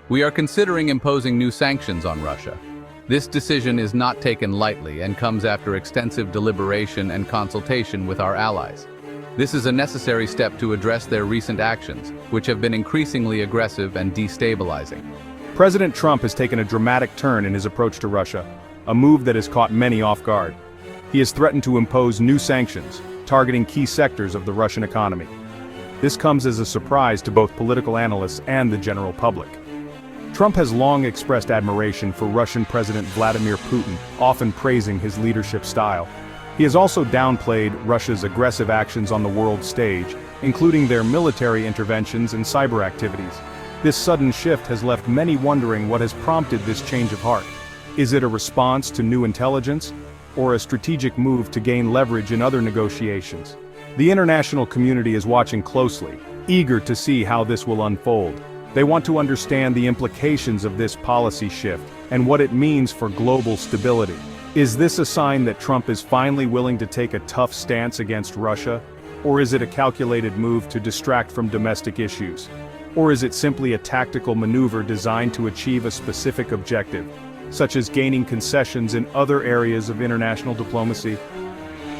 We are considering imposing new sanctions on Russia. This decision is not taken lightly and comes after extensive deliberation and consultation with our allies. This is a necessary step to address their recent actions, which have been increasingly aggressive and destabilizing. President Trump has taken a dramatic turn in his approach to Russia, a move that has caught many off guard. He has threatened to impose new sanctions, targeting key sectors of the Russian economy. This comes as a surprise to both political analysts and the general public. Trump has long expressed admiration for Russian President Vladimir Putin, often praising his leadership style. He has also downplayed Russia's aggressive actions on the world stage, including their military interventions and cyber activities. This sudden shift has left many wondering what has prompted this change of heart. Is it a response to new intelligence, or a strategic move to gain leverage in other negotiations? The international community is watching closely, eager to see how this will unfold. They want to understand the implications of this policy shift and what it means for global stability. Is this a sign that Trump is finally willing to take a tough stance against Russia? Or is it a calculated move to distract from domestic issues? Or is it simply a tactical maneuver designed to achieve a specific objective, such as gaining concessions in other areas of international diplomacy?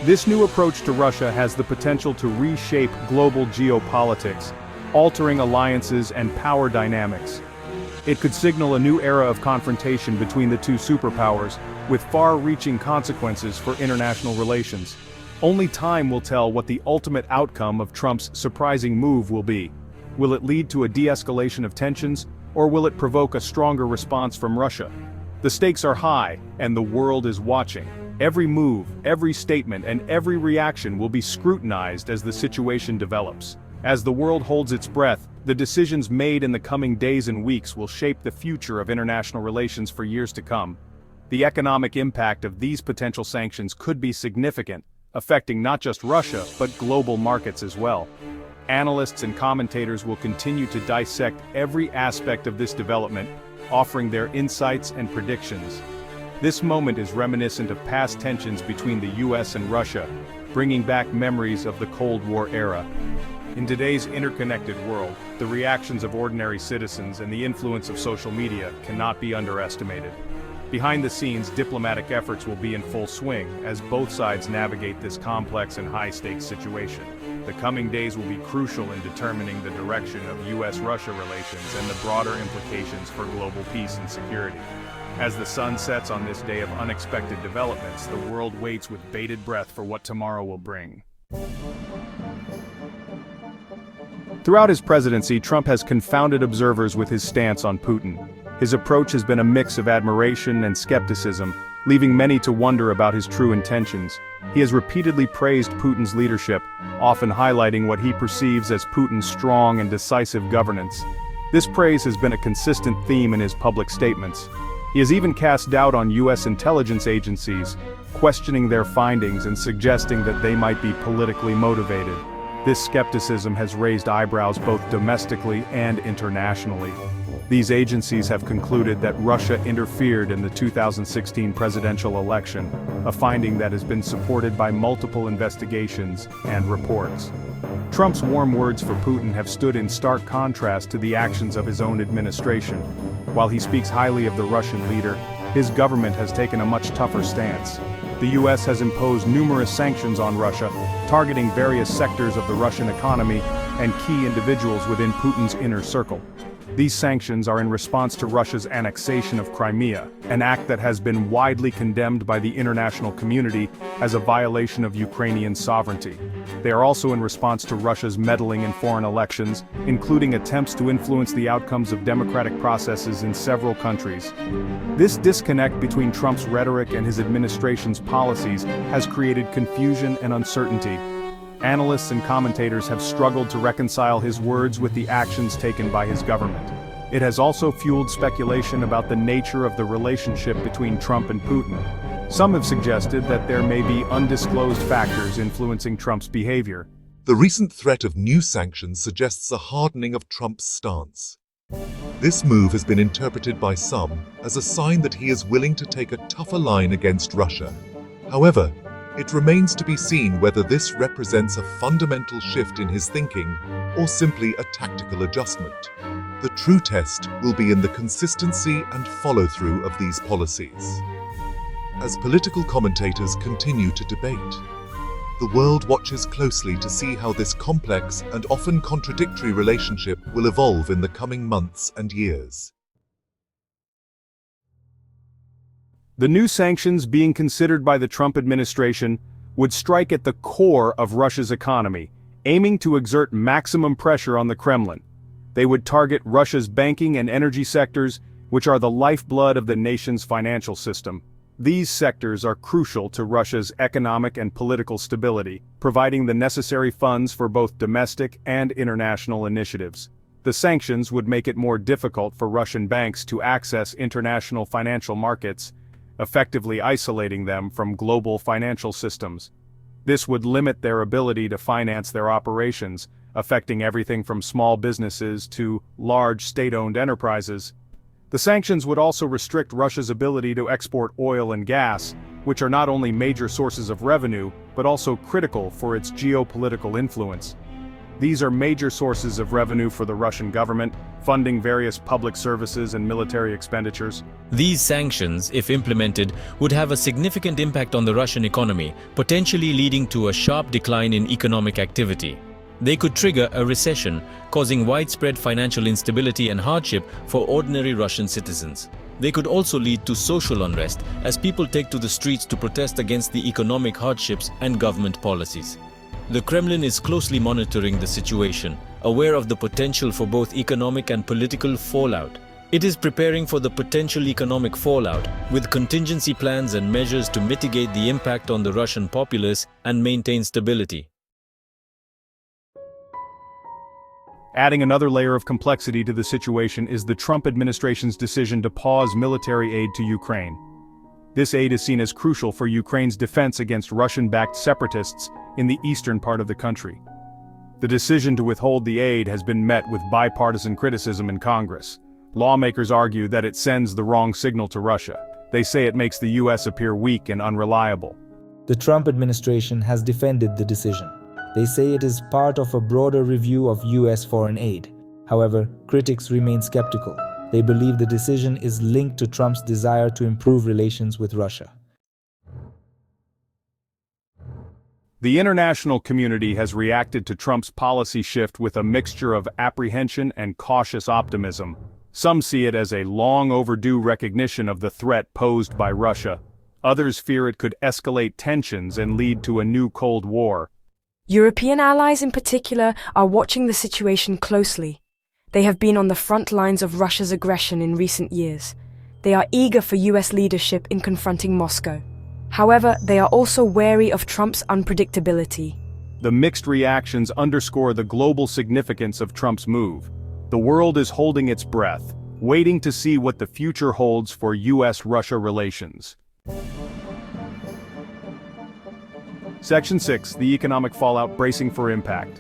This new approach to Russia has the potential to reshape global geopolitics, altering alliances and power dynamics. It could signal a new era of confrontation between the two superpowers, with far-reaching consequences for international relations. Only time will tell what the ultimate outcome of Trump's surprising move will be. Will it lead to a de-escalation of tensions, or will it provoke a stronger response from Russia? The stakes are high, and the world is watching. Every move, every statement, and every reaction will be scrutinized as the situation develops. As the world holds its breath, the decisions made in the coming days and weeks will shape the future of international relations for years to come. The economic impact of these potential sanctions could be significant, affecting not just Russia, but global markets as well. Analysts and commentators will continue to dissect every aspect of this development, offering their insights and predictions. This moment is reminiscent of past tensions between the US and Russia, bringing back memories of the Cold War era. In today's interconnected world, the reactions of ordinary citizens and the influence of social media cannot be underestimated. Behind the scenes, diplomatic efforts will be in full swing as both sides navigate this complex and high-stakes situation. The coming days will be crucial in determining the direction of US-Russia relations and the broader implications for global peace and security. As the sun sets on this day of unexpected developments, the world waits with bated breath for what tomorrow will bring. Throughout his presidency, Trump has confounded observers with his stance on Putin. His approach has been a mix of admiration and skepticism, leaving many to wonder about his true intentions. He has repeatedly praised Putin's leadership, often highlighting what he perceives as Putin's strong and decisive governance. This praise has been a consistent theme in his public statements. He has even cast doubt on US intelligence agencies, questioning their findings and suggesting that they might be politically motivated. This skepticism has raised eyebrows both domestically and internationally. These agencies have concluded that Russia interfered in the 2016 presidential election, a finding that has been supported by multiple investigations and reports. Trump's warm words for Putin have stood in stark contrast to the actions of his own administration. While he speaks highly of the Russian leader, his government has taken a much tougher stance. The US has imposed numerous sanctions on Russia, targeting various sectors of the Russian economy and key individuals within Putin's inner circle. These sanctions are in response to Russia's annexation of Crimea, an act that has been widely condemned by the international community as a violation of Ukrainian sovereignty. They are also in response to Russia's meddling in foreign elections, including attempts to influence the outcomes of democratic processes in several countries. This disconnect between Trump's rhetoric and his administration's policies has created confusion and uncertainty. Analysts and commentators have struggled to reconcile his words with the actions taken by his government. It has also fueled speculation about the nature of the relationship between Trump and Putin. Some have suggested that there may be undisclosed factors influencing Trump's behavior. The recent threat of new sanctions suggests a hardening of Trump's stance. This move has been interpreted by some as a sign that he is willing to take a tougher line against Russia. However, It remains to be seen whether this represents a fundamental shift in his thinking or simply a tactical adjustment. The true test will be in the consistency and follow-through of these policies. As political commentators continue to debate, the world watches closely to see how this complex and often contradictory relationship will evolve in the coming months and years. The new sanctions being considered by the Trump administration would strike at the core of Russia's economy, aiming to exert maximum pressure on the Kremlin. They would target Russia's banking and energy sectors, which are the lifeblood of the nation's financial system. These sectors are crucial to Russia's economic and political stability, providing the necessary funds for both domestic and international initiatives. The sanctions would make it more difficult for Russian banks to access international financial markets, effectively isolating them from global financial systems. This would limit their ability to finance their operations, affecting everything from small businesses to large state-owned enterprises. The sanctions would also restrict Russia's ability to export oil and gas, which are not only major sources of revenue, but also critical for its geopolitical influence. These are major sources of revenue for the Russian government, funding various public services and military expenditures. These sanctions, if implemented, would have a significant impact on the Russian economy, potentially leading to a sharp decline in economic activity. They could trigger a recession, causing widespread financial instability and hardship for ordinary Russian citizens. They could also lead to social unrest as people take to the streets to protest against the economic hardships and government policies. The Kremlin is closely monitoring the situation, aware of the potential for both economic and political fallout. It is preparing for the potential economic fallout, with contingency plans and measures to mitigate the impact on the Russian populace and maintain stability. Adding another layer of complexity to the situation is the Trump administration's decision to pause military aid to Ukraine. This aid is seen as crucial for Ukraine's defense against Russian-backed separatists in the eastern part of the country. The decision to withhold the aid has been met with bipartisan criticism in Congress. Lawmakers argue that it sends the wrong signal to Russia. They say it makes the US appear weak and unreliable. The Trump administration has defended the decision. They say it is part of a broader review of US foreign aid. However, critics remain skeptical. They believe the decision is linked to Trump's desire to improve relations with Russia. The international community has reacted to Trump's policy shift with a mixture of apprehension and cautious optimism. Some see it as a long overdue recognition of the threat posed by Russia. Others fear it could escalate tensions and lead to a new Cold War. European allies in particular are watching the situation closely. They have been on the front lines of Russia's aggression in recent years. They are eager for US leadership in confronting Moscow. However, they are also wary of Trump's unpredictability. The mixed reactions underscore the global significance of Trump's move. The world is holding its breath, waiting to see what the future holds for US-Russia relations. Section 6, the economic fallout bracing for impact.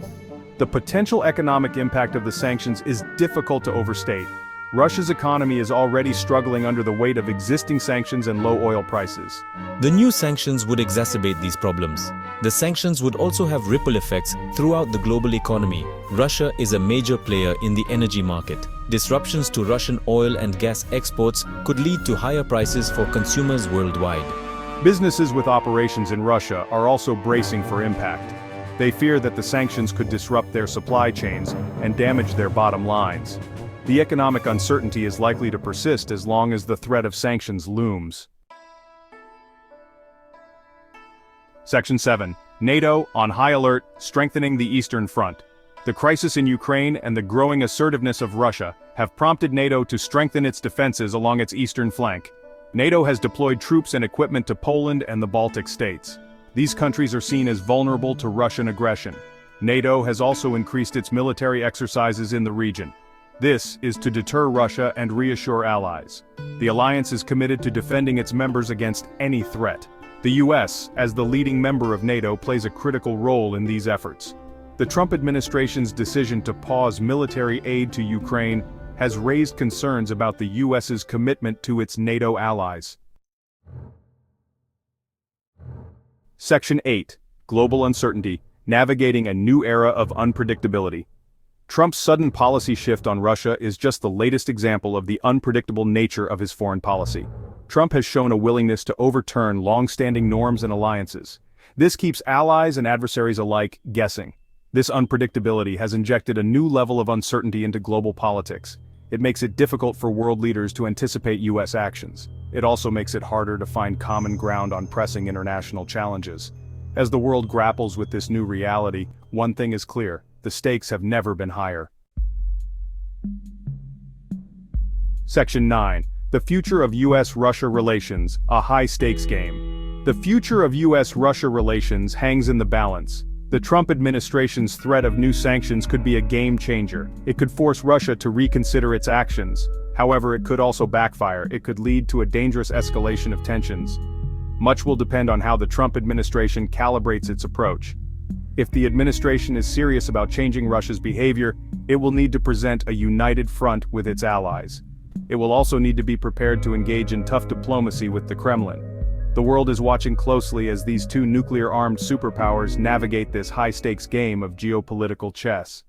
The potential economic impact of the sanctions is difficult to overstate. Russia's economy is already struggling under the weight of existing sanctions and low oil prices. The new sanctions would exacerbate these problems. The sanctions would also have ripple effects throughout the global economy. Russia is a major player in the energy market. Disruptions to Russian oil and gas exports could lead to higher prices for consumers worldwide. Businesses with operations in Russia are also bracing for impact. They fear that the sanctions could disrupt their supply chains and damage their bottom lines. The economic uncertainty is likely to persist as long as the threat of sanctions looms. Section 7. NATO on high alert, strengthening the Eastern Front. The crisis in Ukraine and the growing assertiveness of Russia have prompted NATO to strengthen its defenses along its eastern flank. NATO has deployed troops and equipment to Poland and the Baltic states. These countries are seen as vulnerable to Russian aggression. NATO has also increased its military exercises in the region. This is to deter Russia and reassure allies. The alliance is committed to defending its members against any threat. The US, as the leading member of NATO, plays a critical role in these efforts. The Trump administration's decision to pause military aid to Ukraine has raised concerns about the US's commitment to its NATO allies. Section 8. Global Uncertainty, Navigating a New Era of Unpredictability. Trump's sudden policy shift on Russia is just the latest example of the unpredictable nature of his foreign policy. Trump has shown a willingness to overturn long-standing norms and alliances. This keeps allies and adversaries alike guessing. This unpredictability has injected a new level of uncertainty into global politics. It makes it difficult for world leaders to anticipate U.S. actions. It also makes it harder to find common ground on pressing international challenges. As the world grapples with this new reality, one thing is clear: the stakes have never been higher. Section 9. The future of U.S.-Russia relations, a high-stakes game. The future of U.S.-Russia relations hangs in the balance. The Trump administration's threat of new sanctions could be a game-changer. It could force Russia to reconsider its actions. However, it could also backfire. It could lead to a dangerous escalation of tensions. Much will depend on how the Trump administration calibrates its approach. If the administration is serious about changing Russia's behavior, it will need to present a united front with its allies. It will also need to be prepared to engage in tough diplomacy with the Kremlin. The world is watching closely as these two nuclear-armed superpowers navigate this high-stakes game of geopolitical chess.